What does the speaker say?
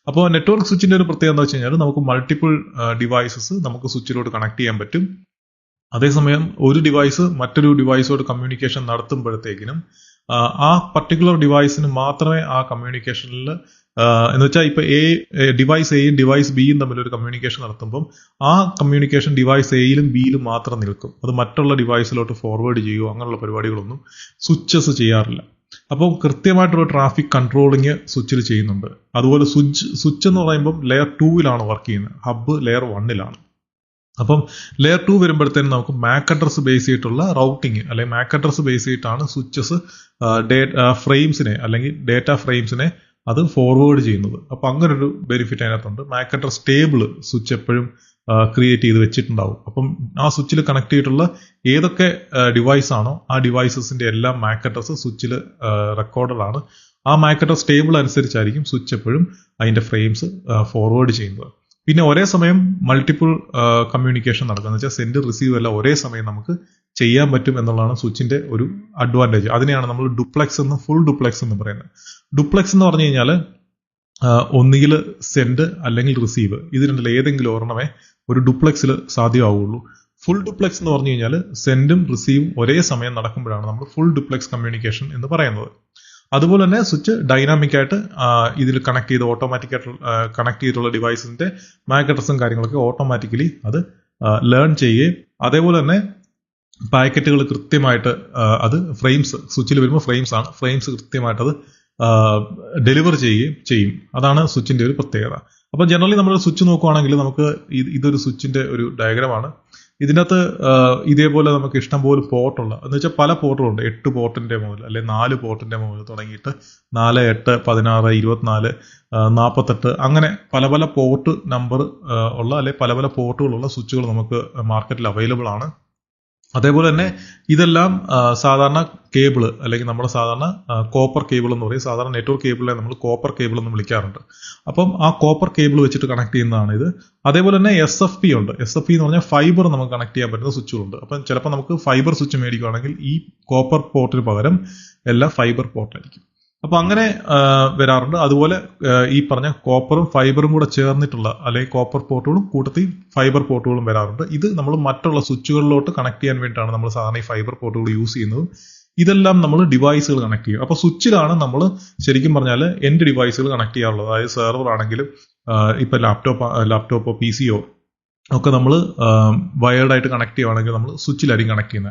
അപ്പോൾ നെറ്റ്വർക്ക് സ്വിച്ചിന്റെ ഒരു പ്രത്യേകത എന്താ വെച്ച് കഴിഞ്ഞാൽ നമുക്ക് മൾട്ടിപ്പിൾ ഡിവൈസസ് നമുക്ക് സ്വിച്ചിലോട്ട് കണക്ട് ചെയ്യാൻ പറ്റും. അതേസമയം ഒരു ഡിവൈസ് മറ്റൊരു ഡിവൈസോട് കമ്മ്യൂണിക്കേഷൻ നടത്തുമ്പോഴത്തേക്കിനും ആ പർട്ടിക്കുലർ ഡിവൈസിന് മാത്രമേ ആ കമ്മ്യൂണിക്കേഷനിൽ എന്ന് വെച്ചാൽ ഇപ്പൊ ഡിവൈസ് എയും ഡിവൈസ് ബിയും തമ്മിൽ ഒരു കമ്മ്യൂണിക്കേഷൻ നടത്തുമ്പം ആ കമ്മ്യൂണിക്കേഷൻ ഡിവൈസ് എയിലും ബിയിലും മാത്രം നിൽക്കും. അത് മറ്റുള്ള ഡിവൈസിലോട്ട് ഫോർവേഡ് ചെയ്യുകയോ അങ്ങനെയുള്ള പരിപാടികളൊന്നും സ്വിച്ചസ് ചെയ്യാറില്ല. അപ്പോൾ കൃത്യമായിട്ടുള്ള ട്രാഫിക് കൺട്രോളിങ് സ്വിച്ചിൽ ചെയ്യുന്നുണ്ട്. അതുപോലെ സ്വിച്ച് എന്ന് പറയുമ്പോൾ ലെയർ 2-ലാണ് വർക്ക് ചെയ്യുന്നത്, ഹബ്ബ് ലെയർ 1-ലാണ്. അപ്പം ലെയർ 2 വരുമ്പോഴത്തേനും നമുക്ക് മാക് അഡ്രസ് ബേസ് ചെയ്തിട്ടുള്ള റൗട്ടിങ് അല്ലെങ്കിൽ മാക് അഡ്രസ് ബേസ് ചെയ്തിട്ടാണ് സ്വിച്ചസ് ഫ്രെയിംസിനെ അല്ലെങ്കിൽ ഡേറ്റ ഫ്രെയിംസിനെ അത് ഫോർവേഡ് ചെയ്യുന്നത്. അപ്പൊ അങ്ങനെ ഒരു ബെനിഫിറ്റ് അതിനകത്തുണ്ട്. മാക് അഡ്രസ് ടേബിൾ സ്വിച്ച് എപ്പോഴും ക്രിയേറ്റ് ചെയ്ത് വെച്ചിട്ടുണ്ടാവും. അപ്പം ആ സ്വിച്ചിൽ കണക്ട് ചെയ്തിട്ടുള്ള ഏതൊക്കെ ഡിവൈസ് ആണോ ആ ഡിവൈസസിന്റെ എല്ലാം മാക് അഡ്രസ് സ്വിച്ചിൽ റെക്കോർഡഡ് ആണ്. ആ മാക് അഡ്രസ് ടേബിൾ അനുസരിച്ചായിരിക്കും സ്വിച്ച് എപ്പോഴും അതിന്റെ ഫ്രെയിംസ് ഫോർവേഡ് ചെയ്യുന്നത്. പിന്നെ ഒരേ സമയം മൾട്ടിപ്പിൾ കമ്മ്യൂണിക്കേഷൻ നടക്കുക എന്ന് വെച്ചാൽ സെൻഡ് റിസീവ് എല്ലാം ഒരേ സമയം നമുക്ക് ചെയ്യാൻ പറ്റും എന്നുള്ളതാണ് സ്വിച്ചിന്റെ ഒരു അഡ്വാൻറ്റേജ്. അതിനെയാണ് നമ്മൾ ഡുപ്ലെക്സ് എന്നും ഫുൾ ഡുപ്ലെക്സ് എന്ന് പറയുന്നത്. ഡുപ്ലെക്സ് എന്ന് പറഞ്ഞു കഴിഞ്ഞാൽ ഒന്നുകിൽ സെൻഡ് അല്ലെങ്കിൽ റിസീവ്, ഇത് രണ്ടിൽ ഏതെങ്കിലും ഒരെണ്ണമേ ഒരു ഡുപ്ലെക്സിൽ സാധ്യമാവുള്ളൂ. ഫുൾ ഡുപ്ലെക്സ് എന്ന് പറഞ്ഞു കഴിഞ്ഞാൽ സെൻഡും റിസീവും ഒരേ സമയം നടക്കുമ്പോഴാണ് നമ്മൾ ഫുൾ ഡുപ്ലെക്സ് കമ്മ്യൂണിക്കേഷൻ എന്ന് പറയുന്നത്. അതുപോലെ തന്നെ സ്വിച്ച് ഡൈനാമിക് ആയിട്ട് ഇതിൽ കണക്ട് ചെയ്ത് ഓട്ടോമാറ്റിക്കായിട്ട് കണക്ട് ചെയ്തിട്ടുള്ള ഡിവൈസിന്റെ മാക് അഡ്രസ്സും കാര്യങ്ങളൊക്കെ ഓട്ടോമാറ്റിക്കലി അത് ലേൺ ചെയ്യുകയും അതേപോലെ തന്നെ പാക്കറ്റുകൾ കൃത്യമായിട്ട് അത് ഫ്രെയിംസ് സ്വിച്ചിൽ വരുമ്പോൾ ഫ്രെയിംസ് കൃത്യമായിട്ട് അത് ഡെലിവർ ചെയ്യുകയും ചെയ്യും. അതാണ് സ്വിച്ചിന്റെ ഒരു പ്രത്യേകത. അപ്പം ജനറലി നമ്മൾ സ്വിച്ച് നോക്കുവാണെങ്കിൽ നമുക്ക് ഇതൊരു സ്വിച്ചിന്റെ ഒരു ഡയഗ്രമാണ്. ഇതിനകത്ത് ഇതേപോലെ നമുക്ക് ഇഷ്ടംപോലെ പോർട്ടുള്ള എന്ന് വെച്ചാൽ പല പോർട്ടുകളുണ്ട്. 8 പോർട്ടിന്റെ മുതൽ അല്ലെങ്കിൽ 4 പോർട്ടിന്റെ മുതൽ തുടങ്ങിയിട്ട് 4, 8, 16, 24, 48 അങ്ങനെ പല പല പോർട്ട് നമ്പർ ഉള്ള അല്ലെങ്കിൽ പല പല പോർട്ടുകളുള്ള സ്വിച്ചുകൾ നമുക്ക് മാർക്കറ്റിൽ അവൈലബിൾ ആണ്. അതേപോലെ തന്നെ ഇതെല്ലാം സാധാരണ കേബിൾ അല്ലെങ്കിൽ നമ്മുടെ സാധാരണ കോപ്പർ കേബിൾ എന്ന് പറയും. സാധാരണ നെറ്റ്വർക്ക് കേബിളിനെ നമ്മൾ കോപ്പർ കേബിൾ എന്ന് വിളിക്കാറുണ്ട്. അപ്പം ആ കോപ്പർ കേബിൾ വെച്ചിട്ട് കണക്ട് ചെയ്യുന്നതാണ് ഇത്. അതേപോലെ തന്നെ SFP ഉണ്ട്. SFP എന്ന് പറഞ്ഞാൽ ഫൈബർ നമുക്ക് കണക്ട് ചെയ്യാൻ പറ്റുന്ന സ്വിച്ചുകളുണ്ട്. അപ്പം ചിലപ്പോൾ നമുക്ക് ഫൈബർ സ്വിച്ച് മേടിക്കുകയാണെങ്കിൽ ഈ കോപ്പർ പോർട്ടിന് പകരം എല്ലാം ഫൈബർ പോർട്ടായിരിക്കും. അപ്പൊ അങ്ങനെ വരാറുണ്ട്. അതുപോലെ ഈ പറഞ്ഞ കോപ്പറും ഫൈബറും കൂടെ ചേർന്നിട്ടുള്ള അല്ലെങ്കിൽ കോപ്പർ പോർട്ടുകളും കൂട്ടത്തിൽ ഫൈബർ പോർട്ടുകളും വരാറുണ്ട്. ഇത് നമ്മൾ മറ്റുള്ള സ്വിച്ചുകളിലോട്ട് കണക്ട് ചെയ്യാൻ വേണ്ടിയിട്ടാണ് നമ്മൾ സാധാരണ ഈ ഫൈബർ പോർട്ടുകൾ യൂസ് ചെയ്യുന്നത്. ഇതെല്ലാം നമ്മൾ ഡിവൈസുകൾ കണക്ട് ചെയ്യും. അപ്പൊ സ്വിച്ചിലാണ് നമ്മൾ ശരിക്കും പറഞ്ഞാൽ എൻഡ് ഡിവൈസുകൾ കണക്ട് ചെയ്യാറുള്ളത്. അതായത് സെർവർ ആണെങ്കിലും ഇപ്പൊ ലാപ്ടോപ്പോ PC യോ ഒക്കെ നമ്മൾ വയേർഡ് ആയിട്ട് കണക്ട് ചെയ്യുവാണെങ്കിൽ നമ്മൾ സ്വിച്ചിലായിരിക്കും കണക്ട് ചെയ്യുന്നത്.